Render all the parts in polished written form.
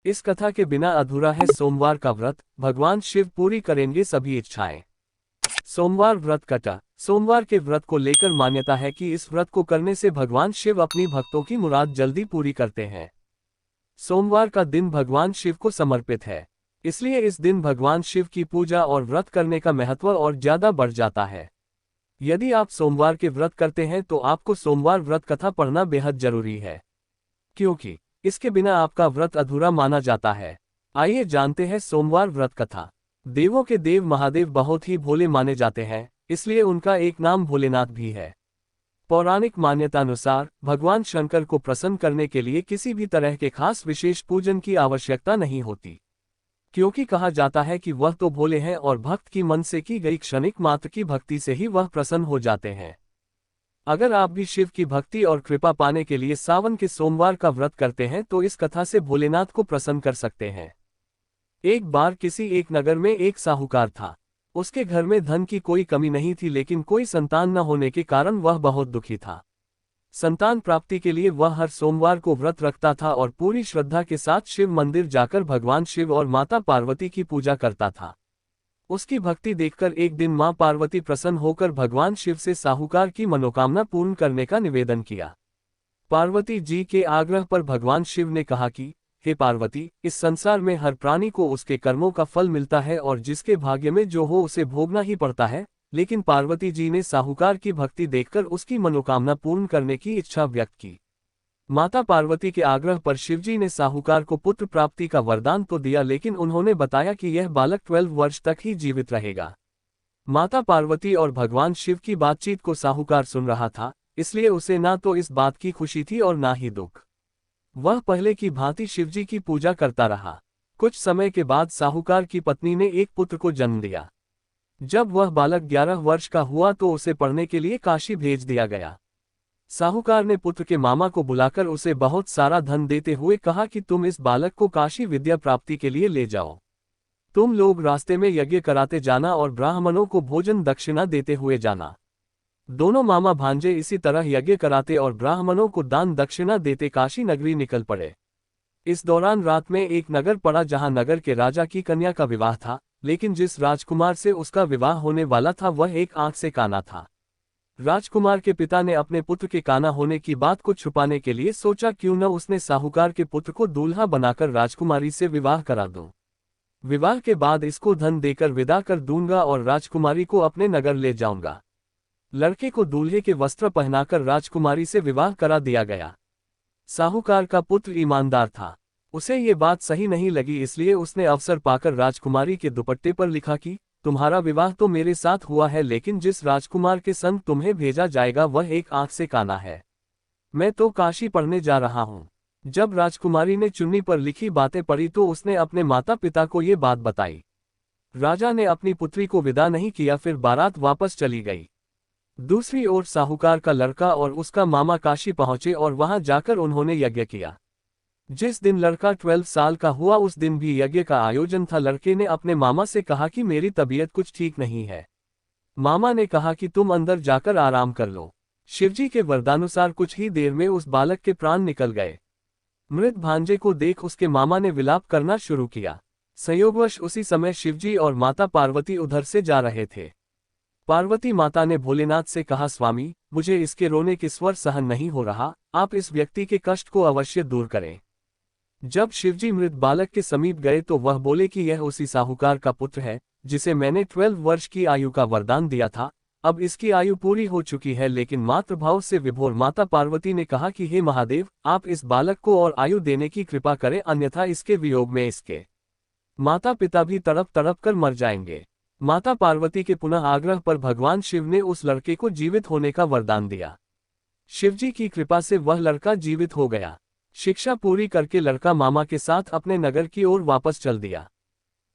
इस कथा के बिना अधूरा है सोमवार का व्रत। भगवान शिव पूरी करेंगे सभी इच्छाएं। सोमवार व्रत कथा। सोमवार के व्रत को लेकर मान्यता है कि इस व्रत को करने से भगवान शिव अपनी भक्तों की मुराद जल्दी पूरी करते हैं। सोमवार का दिन भगवान शिव को समर्पित है, इसलिए इस दिन भगवान शिव की पूजा और व्रत करने का महत्व और ज्यादा बढ़ जाता है। यदि आप सोमवार के व्रत करते हैं तो आपको सोमवार व्रत कथा पढ़ना बेहद जरूरी है, क्योंकि इसके बिना आपका व्रत अधूरा माना जाता है। आइए जानते हैं सोमवार व्रत कथा। देवों के देव महादेव बहुत ही भोले माने जाते हैं, इसलिए उनका एक नाम भोलेनाथ भी है। पौराणिक मान्यतानुसार भगवान शंकर को प्रसन्न करने के लिए किसी भी तरह के खास विशेष पूजन की आवश्यकता नहीं होती, क्योंकि कहा जाता है कि वह तो भोले हैं और भक्त की मन से की गई क्षणिक मात्र की भक्ति से ही वह प्रसन्न हो जाते हैं। अगर आप भी शिव की भक्ति और कृपा पाने के लिए सावन के सोमवार का व्रत करते हैं तो इस कथा से भोलेनाथ को प्रसन्न कर सकते हैं। एक बार किसी एक नगर में एक साहूकार था। उसके घर में धन की कोई कमी नहीं थी, लेकिन कोई संतान न होने के कारण वह बहुत दुखी था। संतान प्राप्ति के लिए वह हर सोमवार को व्रत रखता था और पूरी श्रद्धा के साथ शिव मंदिर जाकर भगवान शिव और माता पार्वती की पूजा करता था। उसकी भक्ति देखकर एक दिन मां पार्वती प्रसन्न होकर भगवान शिव से साहूकार की मनोकामना पूर्ण करने का निवेदन किया। पार्वती जी के आग्रह पर भगवान शिव ने कहा कि हे पार्वती, इस संसार में हर प्राणी को उसके कर्मों का फल मिलता है और जिसके भाग्य में जो हो उसे भोगना ही पड़ता है। लेकिन पार्वती जी ने साहूकार की भक्ति देखकर उसकी मनोकामना पूर्ण करने की इच्छा व्यक्त की। माता पार्वती के आग्रह पर शिवजी ने साहूकार को पुत्र प्राप्ति का वरदान तो दिया, लेकिन उन्होंने बताया कि यह बालक 12 वर्ष तक ही जीवित रहेगा। माता पार्वती और भगवान शिव की बातचीत को साहूकार सुन रहा था, इसलिए उसे ना तो इस बात की खुशी थी और ना ही दुख। वह पहले की भांति शिवजी की पूजा करता रहा। कुछ समय के बाद साहूकार की पत्नी ने एक पुत्र को जन्म दिया। जब वह बालक 11 वर्ष का हुआ तो उसे पढ़ने के लिए काशी भेज दिया गया। साहूकार ने पुत्र के मामा को बुलाकर उसे बहुत सारा धन देते हुए कहा कि तुम इस बालक को काशी विद्या प्राप्ति के लिए ले जाओ। तुम लोग रास्ते में यज्ञ कराते जाना और ब्राह्मणों को भोजन दक्षिणा देते हुए जाना। दोनों मामा भांजे इसी तरह यज्ञ कराते और ब्राह्मणों को दान दक्षिणा देते काशी नगरी निकल पड़े। इस दौरान रात में एक नगर पड़ा जहां नगर के राजा की कन्या का विवाह था, लेकिन जिस राजकुमार से उसका विवाह होने वाला था वह एक आंख से काना था। राजकुमार के पिता ने अपने पुत्र के काना होने की बात को छुपाने के लिए सोचा क्यों न उसने साहूकार के पुत्र को दूल्हा बनाकर राजकुमारी से विवाह करा दूं। विवाह के बाद इसको धन देकर विदा कर दूंगा और राजकुमारी को अपने नगर ले जाऊंगा। लड़के को दूल्हे के वस्त्र पहनाकर राजकुमारी से विवाह करा दिया गया। साहूकार का पुत्र ईमानदार था, उसे ये बात सही नहीं लगी, इसलिए उसने अवसर पाकर राजकुमारी के दुपट्टे पर लिखा कि तुम्हारा विवाह तो मेरे साथ हुआ है, लेकिन जिस राजकुमार के संग तुम्हें भेजा जाएगा वह एक आंख से काना है। मैं तो काशी पढ़ने जा रहा हूँ। जब राजकुमारी ने चुन्नी पर लिखी बातें पढ़ी तो उसने अपने माता पिता को ये बात बताई। राजा ने अपनी पुत्री को विदा नहीं किया, फिर बारात वापस चली गई। दूसरी ओर साहूकार का लड़का और उसका मामा काशी पहुंचे और वहां जाकर उन्होंने यज्ञ किया। जिस दिन लड़का 12 साल का हुआ उस दिन भी यज्ञ का आयोजन था। लड़के ने अपने मामा से कहा कि मेरी तबीयत कुछ ठीक नहीं है। मामा ने कहा कि तुम अंदर जाकर आराम कर लो। शिवजी के वरदानुसार कुछ ही देर में उस बालक के प्राण निकल गए। मृत भांजे को देख उसके मामा ने विलाप करना शुरू किया। संयोगवश उसी समय शिवजी और माता पार्वती उधर से जा रहे थे। पार्वती माता ने भोलेनाथ से कहा, स्वामी, मुझे इसके रोने के स्वर सहन नहीं हो रहा, आप इस व्यक्ति के कष्ट को अवश्य दूर करें। जब शिवजी मृत बालक के समीप गए तो वह बोले कि यह उसी साहूकार का पुत्र है जिसे मैंने 12 वर्ष की आयु का वरदान दिया था। अब इसकी आयु पूरी हो चुकी है, लेकिन मातृभाव से विभोर माता पार्वती ने कहा कि हे महादेव, आप इस बालक को और आयु देने की कृपा करें, अन्यथा इसके वियोग में इसके माता पिता भी तड़प तड़प कर मर जाएंगे। माता पार्वती के पुनः आग्रह पर भगवान शिव ने उस लड़के को जीवित होने का वरदान दिया। शिवजी की कृपा से वह लड़का जीवित हो गया। शिक्षा पूरी करके लड़का मामा के साथ अपने नगर की ओर वापस चल दिया।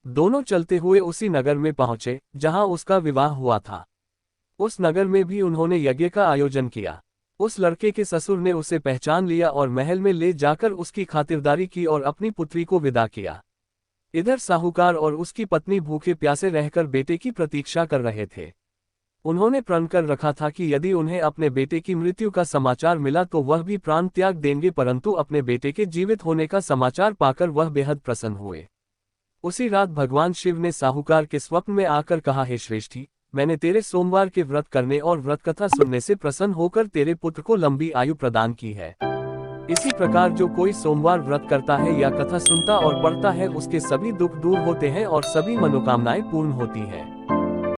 दोनों चलते हुए उसी नगर में पहुंचे जहां उसका विवाह हुआ था। उस नगर में भी उन्होंने यज्ञ का आयोजन किया। उस लड़के के ससुर ने उसे पहचान लिया और महल में ले जाकर उसकी खातिरदारी की और अपनी पुत्री को विदा किया। इधर साहूकार और उसकी पत्नी भूखे प्यासे रहकर बेटे की प्रतीक्षा कर रहे थे। उन्होंने प्रण कर रखा था कि यदि उन्हें अपने बेटे की मृत्यु का समाचार मिला तो वह भी प्राण त्याग देंगे, परंतु अपने बेटे के जीवित होने का समाचार पाकर वह बेहद प्रसन्न हुए। उसी रात भगवान शिव ने साहूकार के स्वप्न में आकर कहा, हे श्रेष्ठी, मैंने तेरे सोमवार के व्रत करने और व्रत कथा सुनने से प्रसन्न होकर तेरे पुत्र को लंबी आयु प्रदान की है। इसी प्रकार जो कोई सोमवार व्रत करता है या कथा सुनता और पढ़ता है उसके सभी दुख दूर होते हैं और सभी मनोकामनाएं पूर्ण होती हैं।